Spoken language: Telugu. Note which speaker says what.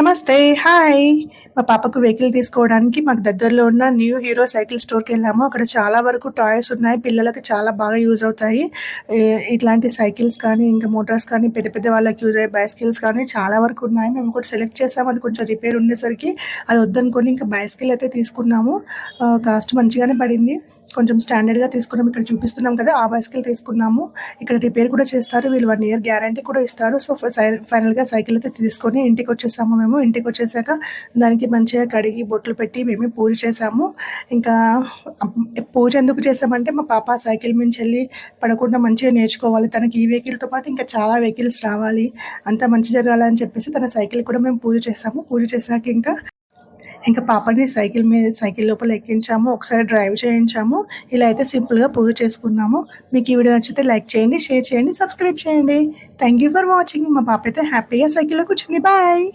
Speaker 1: నమస్తే. హాయ్. మా పాపకు వెహికల్ తీసుకోవడానికి మాకు దగ్గరలో ఉన్న న్యూ హీరో సైకిల్ స్టోర్‌కెళ్ళాము. అక్కడ చాలా వరకు టాయ్స్ ఉన్నాయి. పిల్లలకి చాలా బాగా యూజ్ అవుతాయి. ఇట్లాంటి సైకిల్స్ కానీ, ఇంకా మోటార్స్ కానీ, పెద్ద పెద్ద వాళ్ళకి యూజ్ అయ్యే బైసికిల్స్ కానీ చాలా వరకు ఉన్నాయి. మేము కూడా సెలెక్ట్ చేసాము. అది కొంచెం రిపేర్ ఉండేసరికి అది వద్దనుకోని ఇంకా బైసికిల్ అయితే తీసుకున్నాము. కాస్ట్ మంచిగానే పడింది. కొంచెం స్టాండర్డ్‌గా తీసుకున్నాం. ఇక్కడ చూపిస్తున్నాం కదా! ఆ బైసికిల్ తీసుకున్నాము. ఇక్కడ రిపేర్ కూడా చేస్తారు. వీళ్ళు 1 ఇయర్ గ్యారంటీ కూడా ఇస్తారు. సో, ఫైనల్‌గా సైకిల్ అయితే తీసుకొని ఇంటికొచ్చేసాము మేము. ఇంటికొచ్చేసాక దానికి మంచిగా కడిగి, బొట్లు పెట్టి మేమే పూజ చేసాము. ఇంకా పూజ ఎందుకు చేసామంటే మా పాప సైకిల్ మించెళ్ళి పడకుండా మంచిగా నేర్చుకోవాలి. తనకి ఈ వెహికల్‌తో పాటు ఇంకా చాలా వెహికల్స్ రావాలి. అంతా మంచి జరగాలని చెప్పేసి తన సైకిల్ కూడా మేము పూజ చేసాము. పూజ చేశాక ఇంకా పాపని సైకిల్ లోపల ఎక్కించాము. ఒకసారి డ్రైవ్ చేయించాము. ఇలా అయితే సింపుల్‌గా పూజ చేసుకున్నాము. మీకు ఈ వీడియో నచ్చితే లైక్ చేయండి, షేర్ చేయండి, సబ్స్క్రైబ్ చేయండి. Thank you for watching. మా పాప అయితే హ్యాపీగా సైకిల్‌లో కూర్చుంది. బాయ్.